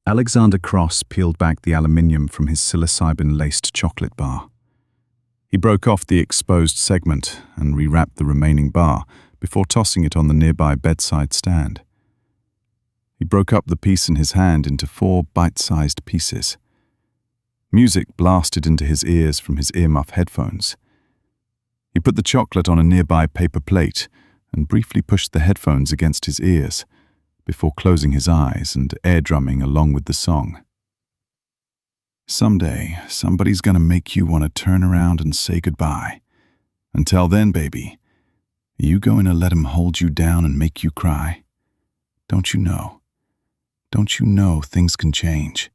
Alexander Cross peeled back the aluminium from his psilocybin-laced chocolate bar. He broke off the exposed segment and rewrapped the remaining bar before tossing it on the nearby bedside stand. He broke up the piece in his hand into 4 bite-sized pieces. Music blasted into his ears from his earmuff headphones. He put the chocolate on a nearby paper plate and briefly pushed the headphones against his ears before closing his eyes and air-drumming along with the song. Someday, somebody's gonna make you want to turn around and say goodbye. Until then, baby, are you going to let him hold you down and make you cry? Don't you know? Don't you know things can change?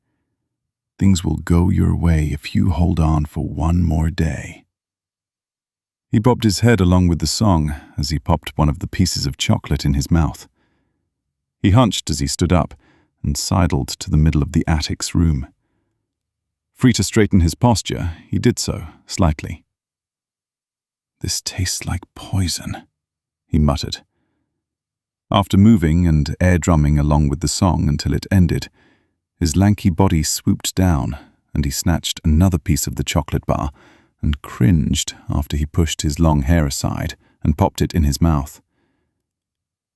Things will go your way if you hold on for one more day. He bobbed his head along with the song as he popped one of the pieces of chocolate in his mouth. He hunched as he stood up and sidled to the middle of the attic's room. Free to straighten his posture, he did so, slightly. "This tastes like poison," he muttered. After moving and air-drumming along with the song until it ended, his lanky body swooped down and he snatched another piece of the chocolate bar and cringed after he pushed his long hair aside and popped it in his mouth.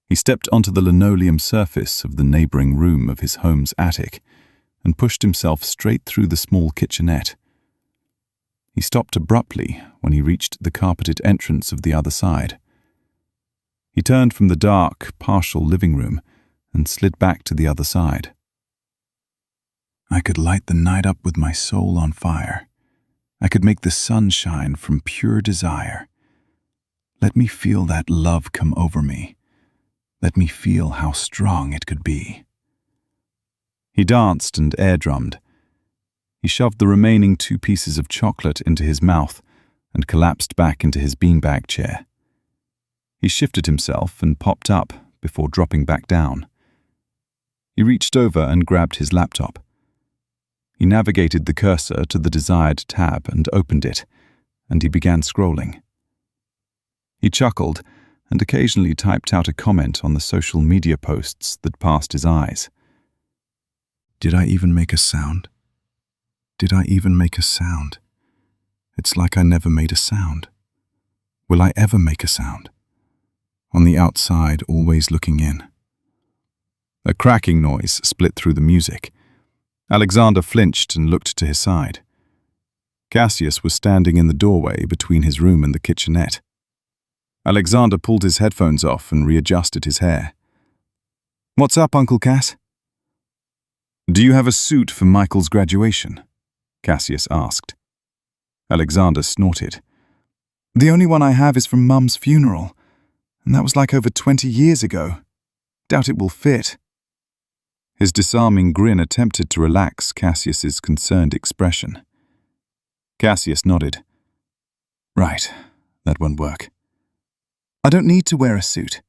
He stepped onto the linoleum surface of the neighboring room of his home's attic and pushed himself straight through the small kitchenette. He stopped abruptly when he reached the carpeted entrance of the other side. He turned from the dark, partial living room and slid back to the other side. "I could light the night up with my soul on fire. I could make the sun shine from pure desire. Let me feel that love come over me. Let me feel how strong it could be." He danced and air-drummed. He shoved the remaining 2 pieces of chocolate into his mouth and collapsed back into his beanbag chair. He shifted himself and popped up before dropping back down. He reached over and grabbed his laptop. He navigated the cursor to the desired tab and opened it, and he began scrolling. He chuckled and occasionally typed out a comment on the social media posts that passed his eyes. Did I even make a sound? Did I even make a sound? It's like I never made a sound. Will I ever make a sound? On the outside, always looking in. A cracking noise split through the music. Alexander flinched and looked to his side. Cassius was standing in the doorway between his room and the kitchenette. Alexander pulled his headphones off and readjusted his hair. "What's up, Uncle Cass?" "Do you have a suit for Michael's graduation?" Cassius asked. Alexander snorted. "The only one I have is from Mum's funeral, and that was like over 20 years ago. Doubt it will fit." His disarming grin attempted to relax Cassius's concerned expression. Cassius nodded. "Right, that won't work." "I don't need to wear a suit.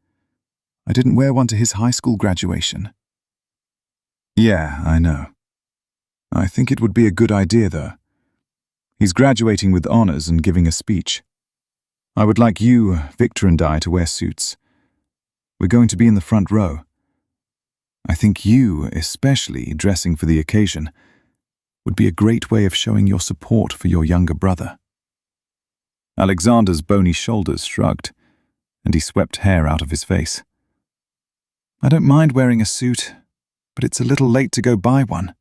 I didn't wear one to his high school graduation." "Yeah, I know. I think it would be a good idea, though. He's graduating with honors and giving a speech. I would like you, Victor, and I to wear suits. We're going to be in the front row. I think you, especially dressing for the occasion, would be a great way of showing your support for your younger brother." Alexander's bony shoulders shrugged, and he swept hair out of his face. "I don't mind wearing a suit, but it's a little late to go buy one."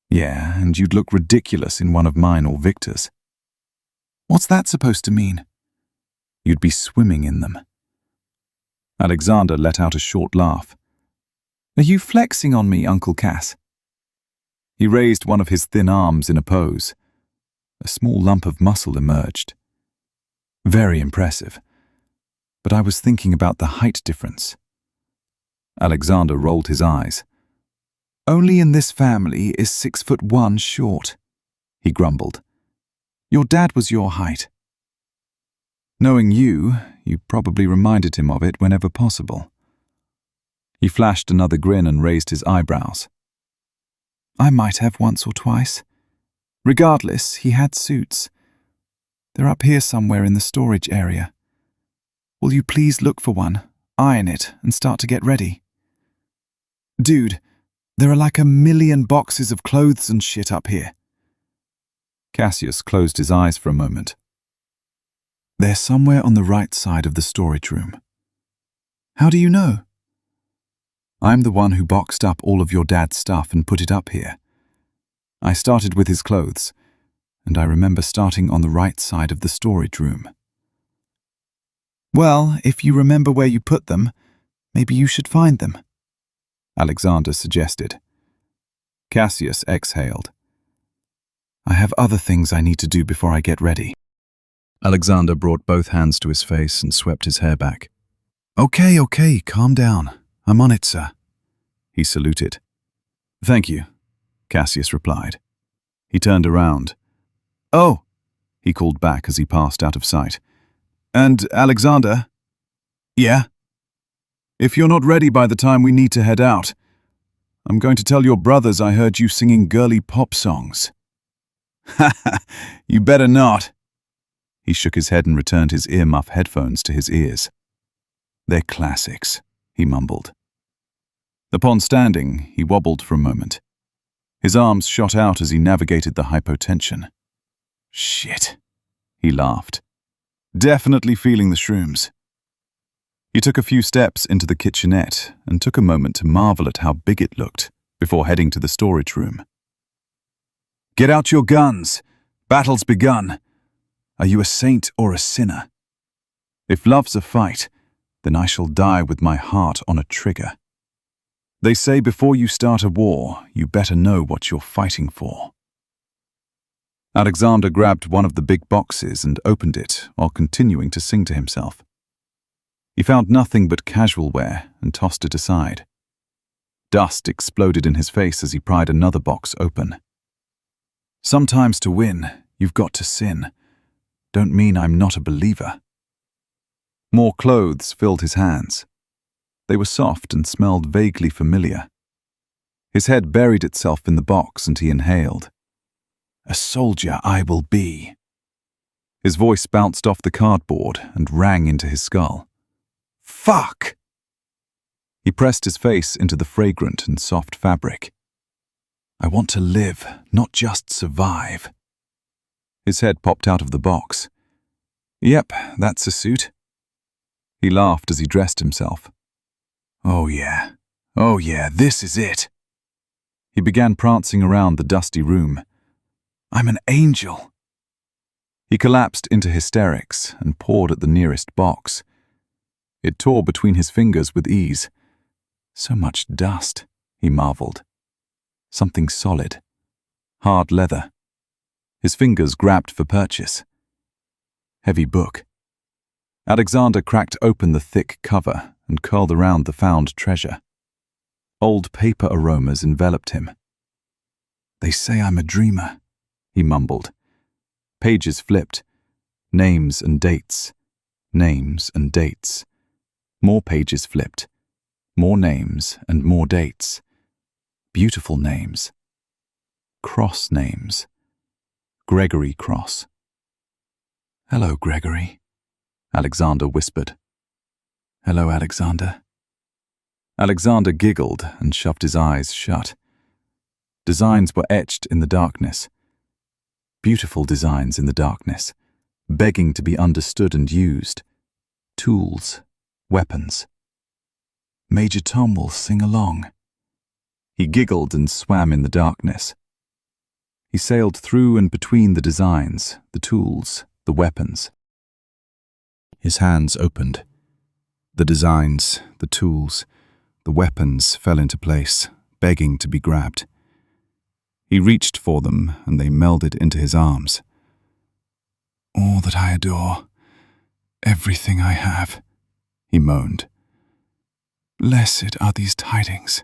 "Yeah, and you'd look ridiculous in one of mine or Victor's." "What's that supposed to mean?" "You'd be swimming in them." Alexander let out a short laugh. "Are you flexing on me, Uncle Cass?" He raised one of his thin arms in a pose. A small lump of muscle emerged. "Very impressive. But I was thinking about the height difference." Alexander rolled his eyes. "Only in this family is 6'1" short," he grumbled. "Your dad was your height." "Knowing you probably reminded him of it whenever possible." He flashed another grin and raised his eyebrows. "I might have once or twice. Regardless, he had suits. They're up here somewhere in the storage area. Will you please look for one, iron it, and start to get ready?" "Dude, There are like 1,000,000 boxes of clothes and shit up here. Cassius closed his eyes for a moment. They're somewhere on the right side of the storage room. How do you know? I'm the one who boxed up all of your dad's stuff and put it up here. I started with his clothes, and I remember starting on the right side of the storage room. Well, if you remember where you put them, maybe you should find them, Alexander suggested. Cassius exhaled. I have other things I need to do before I get ready. Alexander brought both hands to his face and swept his hair back. Okay, calm down. I'm on it, sir. He saluted. Thank you, Cassius replied. He turned around. Oh, he called back as he passed out of sight. And Alexander? Yeah? If you're not ready by the time we need to head out, I'm going to tell your brothers I heard you singing girly pop songs. Ha ha, you better not. He shook his head and returned his earmuff headphones to his ears. They're classics, he mumbled. Upon standing, he wobbled for a moment. His arms shot out as he navigated the hypotension. Shit, he laughed. Definitely feeling the shrooms. He took a few steps into the kitchenette and took a moment to marvel at how big it looked before heading to the storage room. Get out your guns. Battle's begun. Are you a saint or a sinner? If love's a fight, then I shall die with my heart on a trigger. They say before you start a war, you better know what you're fighting for. Alexander grabbed one of the big boxes and opened it while continuing to sing to himself. He found nothing but casual wear and tossed it aside. Dust exploded in his face as he pried another box open. Sometimes to win, you've got to sin. Don't mean I'm not a believer. More clothes filled his hands. They were soft and smelled vaguely familiar. His head buried itself in the box and he inhaled. A soldier I will be. His voice bounced off the cardboard and rang into his skull. Fuck! He pressed his face into the fragrant and soft fabric. I want to live, not just survive. His head popped out of the box. Yep, that's a suit. He laughed as he dressed himself. Oh yeah, this is it. He began prancing around the dusty room. I'm an angel. He collapsed into hysterics and pawed at the nearest box. It tore between his fingers with ease. So much dust, he marveled. Something solid. Hard leather. His fingers grabbed for purchase. Heavy book. Alexander cracked open the thick cover and curled around the found treasure. Old paper aromas enveloped him. They say I'm a dreamer, he mumbled. Pages flipped. Names and dates. Names and dates. More pages flipped. More names and more dates. Beautiful names. Cross names. Gregory Cross. Hello, Gregory, Alexander whispered. Hello, Alexander. Alexander giggled and shoved his eyes shut. Designs were etched in the darkness. Beautiful designs in the darkness, begging to be understood and used. Tools, weapons. Major Tom will sing along. He giggled and swam in the darkness. He sailed through and between the designs, the tools, the weapons. His hands opened. The designs, the tools, the weapons fell into place, begging to be grabbed. He reached for them, and they melded into his arms. All that I adore, everything I have, he moaned. Blessed are these tidings.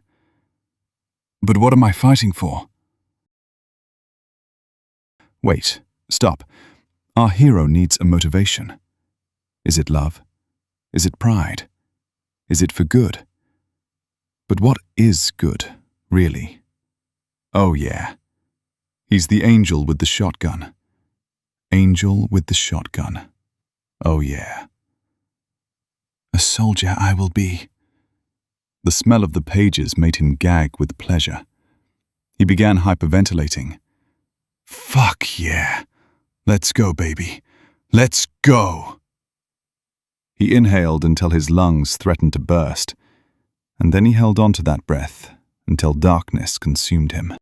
But what am I fighting for? Wait, stop. Our hero needs a motivation. Is it love? Is it pride? Is it for good? But what is good, really? Oh yeah. He's the angel with the shotgun. Angel with the shotgun. Oh yeah. A soldier I will be. The smell of the pages made him gag with pleasure. He began hyperventilating. "Fuck yeah. Let's go, baby. Let's go." He inhaled until his lungs threatened to burst, and then he held on to that breath until darkness consumed him.